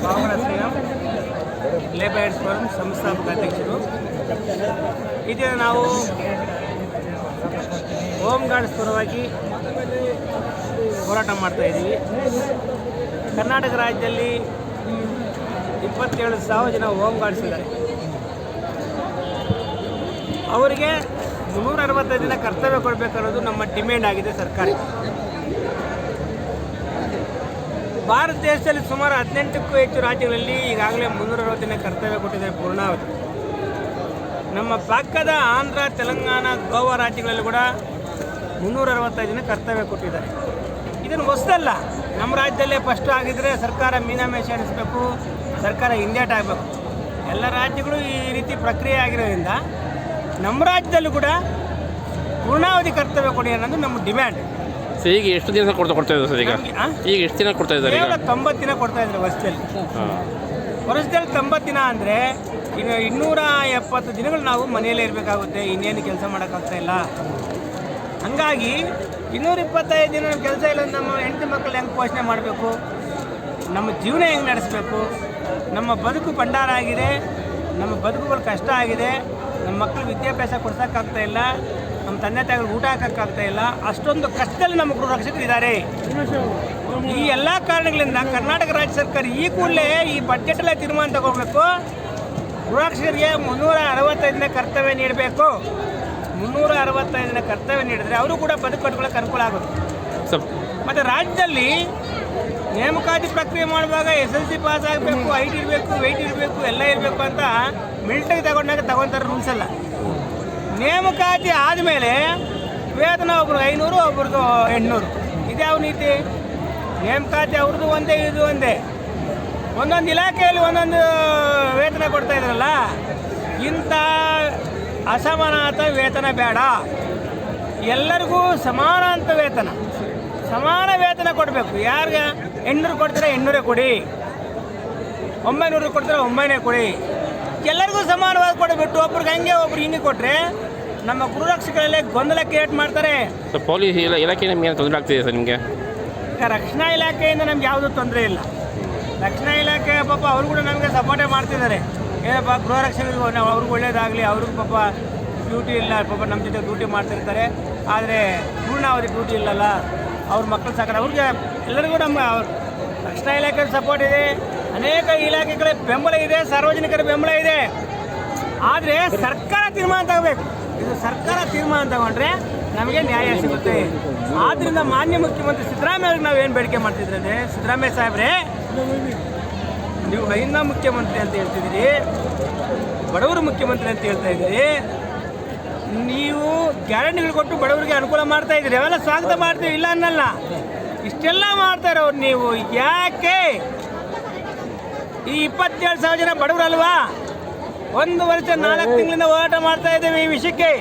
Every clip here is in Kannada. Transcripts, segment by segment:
Pavagada Shriram labour aids forum ಸಂಸ್ಥಾಪಕ ಅಧ್ಯಕ್ಷರು. ಇದನ್ನು ನಾವು ಹೋಮ್ ಗಾರ್ಡ್ಸ್ ಪರವಾಗಿ ಹೋರಾಟ ಮಾಡ್ತಾಯಿದ್ದೀವಿ. ಕರ್ನಾಟಕ ರಾಜ್ಯದಲ್ಲಿ 27,000 ಜನ ಹೋಮ್ ಗಾರ್ಡ್ಸ್ ಇದ್ದಾರೆ. ಅವರಿಗೆ 365 ದಿನ ಕರ್ತವ್ಯ ಕೊಡಬೇಕನ್ನೋದು ನಮ್ಮ ಡಿಮ್ಯಾಂಡ್ ಆಗಿದೆ ಸರ್ಕಾರಕ್ಕೆ. ಭಾರತ ದೇಶದಲ್ಲಿ ಸುಮಾರು 18ಕ್ಕೂ ಹೆಚ್ಚು ರಾಜ್ಯಗಳಲ್ಲಿ ಈಗಾಗಲೇ 360 ದಿನ ಕರ್ತವ್ಯ ಕೊಟ್ಟಿದ್ದಾರೆ ಪೂರ್ಣಾವಧಿ. ನಮ್ಮ ಪಕ್ಕದ ಆಂಧ್ರ, ತೆಲಂಗಾಣ, ಗೋವಾ ರಾಜ್ಯಗಳಲ್ಲಿ ಕೂಡ 365 ದಿನ ಕರ್ತವ್ಯ ಕೊಟ್ಟಿದ್ದಾರೆ. ಇದನ್ನು ಹೊಸದಲ್ಲ. ನಮ್ಮ ರಾಜ್ಯದಲ್ಲೇ ಫಸ್ಟ್ ಆಗಿದ್ದರೆ ಸರ್ಕಾರ ಮೀನಾಮೇಷ ಎಣಿಸಬೇಕು, ಸರ್ಕಾರ ಹಿಂದೇಟ್ ಆಗಬೇಕು. ಎಲ್ಲ ರಾಜ್ಯಗಳು ಈ ರೀತಿ ಪ್ರಕ್ರಿಯೆ ಆಗಿರೋದ್ರಿಂದ ನಮ್ಮ ರಾಜ್ಯದಲ್ಲೂ ಕೂಡ ಪೂರ್ಣಾವಧಿ ಕರ್ತವ್ಯ ಕೊಡಿ ಅನ್ನೋದು ನಮ್ಮ ಡಿಮ್ಯಾಂಡ್. ಸರ್, ಈಗ ಎಷ್ಟು ದಿನ ಕೊಡ್ತಾ ಇದ್ದಾರೆ ಸರ್? ಈಗ ಎಷ್ಟು ದಿನ ಕೊಡ್ತಾ ಇದ್ದಾರೆ? ಕೇವಲ 90 ದಿನ ಕೊಡ್ತಾ ಇದ್ದಾರೆ ವರ್ಷದಲ್ಲಿ. 90 ದಿನ ಅಂದರೆ ಇನ್ನು 270 ದಿನಗಳು ನಾವು ಮನೆಯಲ್ಲೇ ಇರಬೇಕಾಗುತ್ತೆ. ಇನ್ನೇನು ಕೆಲಸ ಮಾಡೋಕ್ಕಾಗ್ತಾ ಇಲ್ಲ. ಹಾಗಾಗಿ 225 ದಿನ ಕೆಲಸ ಇಲ್ಲ. ನಮ್ಮ ಹೆಂಡತಿ ಮಕ್ಕಳು ಹೆಂಗೆ ಪೋಷಣೆ ಮಾಡಬೇಕು, ನಮ್ಮ ಜೀವನ ಹೆಂಗೆ ನಡೆಸಬೇಕು, ನಮ್ಮ ಬದುಕು ಭಂಡಾರ ಆಗಿದೆ, ನಮ್ಮ ಬದುಕುಗಳು ಕಷ್ಟ ಆಗಿದೆ, ನಮ್ಮ ಮಕ್ಕಳು ವಿದ್ಯಾಭ್ಯಾಸ ಕೊಡ್ಸೋಕ್ಕಾಗ್ತಾ ಇಲ್ಲ, ನಮ್ಮ ತಂದೆ ತಾಯಿಗಳು ಊಟ ಹಾಕೋಕ್ಕಾಗ್ತಾ ಇಲ್ಲ. ಅಷ್ಟೊಂದು ಕಷ್ಟದಲ್ಲಿ ನಮ್ಮ ಗೃಹ ರಕ್ಷಕರು ಇದ್ದಾರೆ. ಈ ಎಲ್ಲ ಕಾರಣಗಳಿಂದ ಕರ್ನಾಟಕ ರಾಜ್ಯ ಸರ್ಕಾರ ಈ ಕೂಡಲೇ ಈ ಬಜೆಟಲ್ಲೇ ತೀರ್ಮಾನ ತಗೋಬೇಕು. ಗೃಹ ರಕ್ಷಕರಿಗೆ 365 ದಿನ ಕರ್ತವ್ಯ ನೀಡಬೇಕು. 365 ದಿನ ಕರ್ತವ್ಯ ನೀಡಿದರೆ ಅವರು ಕೂಡ ಬದುಕು ಕಟ್ಕೊಳ್ಳೋಕೆ ಅನುಕೂಲ ಆಗುತ್ತೆ. ಮತ್ತು ರಾಜ್ಯದಲ್ಲಿ ನೇಮಕಾತಿ ಪ್ರಕ್ರಿಯೆ ಮಾಡುವಾಗ SSLC ಪಾಸ್ ಆಗಬೇಕು, ಹೈಟ್ ಇರಬೇಕು, ವೆಯ್ಟ್ ಇರಬೇಕು, ಎಲ್ಲ ಇರಬೇಕು ಅಂತ ಮಿಲಿಟರಿಗೆ ತಗೊತಾರೆ ರೂಲ್ಸ್ ಎಲ್ಲ. ನೇಮಕಾತಿ ಆದಮೇಲೆ ವೇತನ ಒಬ್ರಿಗೆ 500, ಒಬ್ರಿಗೆ 800. ಇದ್ಯಾವ ನೀತಿ? ನೇಮಕಾತಿ ಅವ್ರದ್ದು ಒಂದೇ, ಇದು ಒಂದೇ. ಒಂದೊಂದು ಇಲಾಖೆಯಲ್ಲಿ ಒಂದೊಂದು ವೇತನ ಕೊಡ್ತಾ ಇದ್ರಲ್ಲ. ಇಂಥ ಅಸಮಾನತ ವೇತನ ಬೇಡ. ಎಲ್ಲರಿಗೂ ಸಮಾನಾಂತ ವೇತನ, ಸಮಾನ ವೇತನ ಕೊಡಬೇಕು. ಯಾರಿಗೆ 800 ಕೊಡ್ತಾರೆ 800 ಕೊಡಿ, 900 ಕೊಡ್ತಾರೆ 900 ಕೊಡಿ. ಎಲ್ಲರಿಗೂ ಸಮಾನವಾಗಿ ಕೊಡಬಿಟ್ಟು ಒಬ್ರಿಗೆ ಹಂಗೆ ಒಬ್ರು ಹಿಂಗೆ ಕೊಟ್ಟರೆ ನಮ್ಮ ಗೃಹರಕ್ಷಕರಲ್ಲೇ ಗೊಂದಲ ಕ್ರಿಯೇಟ್ ಮಾಡ್ತಾರೆ. ಪೊಲೀಸ್ ಇಲಾಖೆ ನಮಗೆ ತೊಂದರೆ ಆಗ್ತಿದೆ ಸರ್ ನಿಮಗೆ? ಈಗ ರಕ್ಷಣಾ ಇಲಾಖೆಯಿಂದ ನಮ್ಗೆ ಯಾವುದೂ ತೊಂದರೆ ಇಲ್ಲ. ರಕ್ಷಣಾ ಇಲಾಖೆ ಪಾಪ ಅವರು ಕೂಡ ನಮಗೆ ಸಪೋರ್ಟೇ ಮಾಡ್ತಿದ್ದಾರೆ. ಏನಪ್ಪ ಗೃಹರಕ್ಷಕರಿಗೂ ಅವ್ರಿಗೂ ಒಳ್ಳೇದಾಗಲಿ, ಅವ್ರಿಗೂ ಪಾಪ ಡ್ಯೂಟಿ ಇಲ್ಲ, ಪಾಪ ನಮ್ಮ ಜೊತೆ ಡ್ಯೂಟಿ ಮಾಡ್ತಿರ್ತಾರೆ. ಆದರೆ ಪೂರ್ಣಾವಧಿ ಡ್ಯೂಟಿ ಇಲ್ಲಲ್ಲ, ಅವ್ರ ಮಕ್ಕಳು ಸಾಕಲ್ಲ. ಅವ್ರಿಗೆ ಎಲ್ಲರಿಗೂ ನಮ್ಮ ರಕ್ಷಣಾ ಇಲಾಖೆ ಸಪೋರ್ಟ್ ಇದೆ, ಅನೇಕ ಇಲಾಖೆಗಳ ಬೆಂಬಲ ಇದೆ, ಸಾರ್ವಜನಿಕರ ಬೆಂಬಲ ಇದೆ. ಆದರೆ ಸರ್ಕಾರ ತೀರ್ಮಾನ ತಗೋಬೇಕು. ಇದು ಸರ್ಕಾರ ತೀರ್ಮಾನ ತಗೊಂಡ್ರೆ ನಮಗೆ ನ್ಯಾಯ ಸಿಗುತ್ತೆ. ಆದ್ದರಿಂದ ಮಾನ್ಯ ಮುಖ್ಯಮಂತ್ರಿ ಸಿದ್ದರಾಮಯ್ಯ ಅವ್ರಿಗೆ ನಾವೇನು ಬೇಡಿಕೆ ಮಾಡ್ತಿದ್ರೆ ಅಂದರೆ, ಸಿದ್ದರಾಮಯ್ಯ ಸಾಹೇಬ್ರೆ, ನೀವು ಅಹಿಂದ ಮುಖ್ಯಮಂತ್ರಿ ಅಂತ ಹೇಳ್ತಿದ್ದೀರಿ, ಬಡವರು ಮುಖ್ಯಮಂತ್ರಿ ಅಂತ ಹೇಳ್ತಾ ಇದ್ದೀರಿ. ನೀವು ಗ್ಯಾರಂಟಿಗಳು ಕೊಟ್ಟು ಬಡವರಿಗೆ ಅನುಕೂಲ ಮಾಡ್ತಾ ಇದ್ದೀರಿ, ಅವೆಲ್ಲ ಸ್ವಾಗತ ಮಾಡ್ತೀವಿ, ಇಲ್ಲ ಅನ್ನಲ್ಲ. ಇಷ್ಟೆಲ್ಲ ಮಾಡ್ತಾ ಇರೋರು ನೀವು ಯಾಕೆ ಈ 27,000 ಜನ ಬಡವರಲ್ವಾ? 1 ವರ್ಷ 4 ತಿಂಗಳಿಂದ ಹೋರಾಟ ಮಾಡ್ತಾ ಇದ್ದೇವೆ ಈ ವಿಷಯಕ್ಕೆ.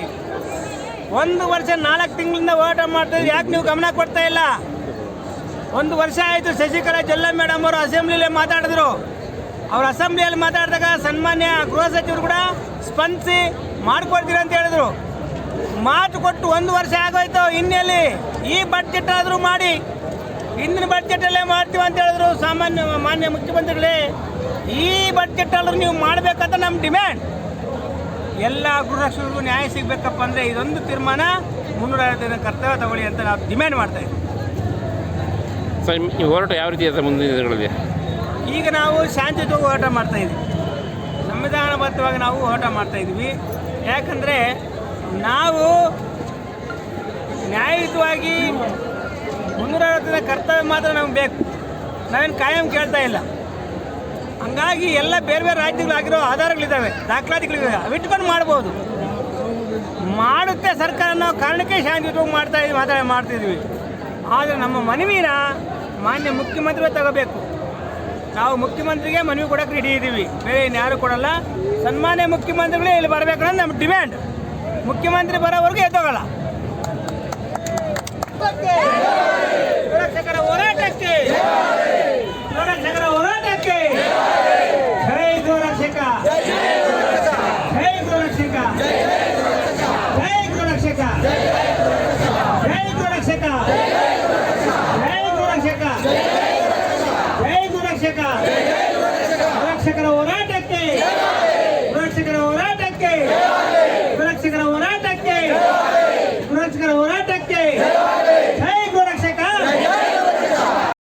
1 ವರ್ಷ 4 ತಿಂಗಳಿಂದ ಹೋರಾಟ ಮಾಡ್ತಾ ಇದ್ದೀವಿ. ಯಾಕೆ ನೀವು ಗಮನ ಕೊಡ್ತಾ ಇಲ್ಲ? 1 ವರ್ಷ ಆಯಿತು. ಶಶಿಕಲಾ ಜೊಲ್ಲೆ ಮೇಡಮ್ ಅವರು ಅಸೆಂಬ್ಲಿಯಲ್ಲಿ ಮಾತಾಡಿದ್ರು. ಅವ್ರು ಅಸೆಂಬ್ಲಿಯಲ್ಲಿ ಮಾತಾಡಿದಾಗ ಸನ್ಮಾನ್ಯ ಗೃಹ ಸಚಿವರು ಕೂಡ ಸ್ಪಂದಿಸಿ ಮಾಡಿಕೊಡ್ತೀರಿ ಅಂತ ಹೇಳಿದ್ರು. ಮಾತು ಕೊಟ್ಟು 1 ವರ್ಷ ಆಗೋಯ್ತು. ಇನ್ನೆಲ್ಲಿ ಈ ಬಡ್ಜೆಟ್ ಆದರೂ ಮಾಡಿ, ಹಿಂದಿನ ಬಡ್ಜೆಟಲ್ಲೇ ಮಾಡ್ತೀವಿ ಅಂತ ಹೇಳಿದ್ರು ಮಾನ್ಯ ಮುಖ್ಯಮಂತ್ರಿಗಳೇ. ಈ ಬಡ್ಜೆಟಲ್ಲೂ ನೀವು ಮಾಡಬೇಕಂತ ನಮ್ಮ ಡಿಮ್ಯಾಂಡ್. ಎಲ್ಲ ಗೃಹರಕ್ಷಕರಿಗೂ ನ್ಯಾಯ ಸಿಗಬೇಕಪ್ಪ ಅಂದರೆ ಇದೊಂದು ತೀರ್ಮಾನ, 360 ದಿನ ಕರ್ತವ್ಯ ತಗೊಳ್ಳಿ ಅಂತ ನಾವು ಡಿಮ್ಯಾಂಡ್ ಮಾಡ್ತಾ ಇದ್ದೀವಿ. ಸರ್, ಈ ಹೋರಾಟ ಯಾವ ರೀತಿ ಇದೆ ಮುಂದಿನ ದಿನಗಳಲ್ಲಿ? ಈಗ ನಾವು ಶಾಂತಿಯುತವಾಗಿ ಹೋರಾಟ ಮಾಡ್ತಾಯಿದ್ದೀವಿ. ಸಂವಿಧಾನಬದ್ಧವಾಗಿ ನಾವು ಹೋರಾಟ ಮಾಡ್ತಾಯಿದ್ದೀವಿ. ಯಾಕಂದರೆ ನಾವು ನ್ಯಾಯಯುತವಾಗಿ 360 ದಿನ ಕರ್ತವ್ಯ ಮಾತ್ರ ನಮ್ಗೆ ಬೇಕು. ನಾವೇನು ಕಾಯಂ ಕೇಳ್ತಾ ಇಲ್ಲ. ಹಂಗಾಗಿ ಎಲ್ಲ ಬೇರೆ ಬೇರೆ ರಾಜ್ಯಗಳಾಗಿರೋ ಆಧಾರಗಳಿದ್ದಾವೆ, ದಾಖಲಾತಿಗಳಿವೆ, ಅವಿಟ್ಕೊಂಡು ಮಾಡ್ಬೋದು. ಮಾಡುತ್ತೆ ಸರ್ಕಾರ ಅನ್ನೋ ಕಾರಣಕ್ಕೆ ಶಾಂತಿಯುತವಾಗಿ ಮಾಡ್ತಿದ್ವಿ. ಆದರೆ ನಮ್ಮ ಮನವಿನ ಮಾನ್ಯ ಮುಖ್ಯಮಂತ್ರಿಗಳೇ ತಗೋಬೇಕು. ನಾವು ಮುಖ್ಯಮಂತ್ರಿಗೆ ಮನವಿ ಕೊಡೋಕೆ ರೆಡಿ ಇದ್ದೀವಿ, ಬೇರೆ ಇನ್ಯಾರು ಕೊಡಲ್ಲ. ಸನ್ಮಾನ್ಯ ಮುಖ್ಯಮಂತ್ರಿಗಳೇ ಇಲ್ಲಿ ಬರಬೇಕು ಅನ್ನೋದು ನಮ್ಮ ಡಿಮ್ಯಾಂಡ್. ಮುಖ್ಯಮಂತ್ರಿ ಬರೋವರೆಗೂ ಎದ್ದೋಗಲ್ಲ. ಗೃಹರಕ್ಷಕರ ಹೋರಾಟಕ್ಕೆ, ಗೃಹರಕ್ಷಕರ ಹೋರಾಟಕ್ಕೆ ಜೈ ಗೃಹರಕ್ಷಕ, ಜೈ ಗೃಹರಕ್ಷಕ, ಜೈ ಗೃಹರಕ್ಷಕ, ಜೈ ಗೃಹರಕ್ಷಕ, ಜೈ ಗೃಹರಕ್ಷಕ, ಜೈ ಗೃಹರಕ್ಷಕ. ರಕ್ಷಕರ ಹೋರಾಟ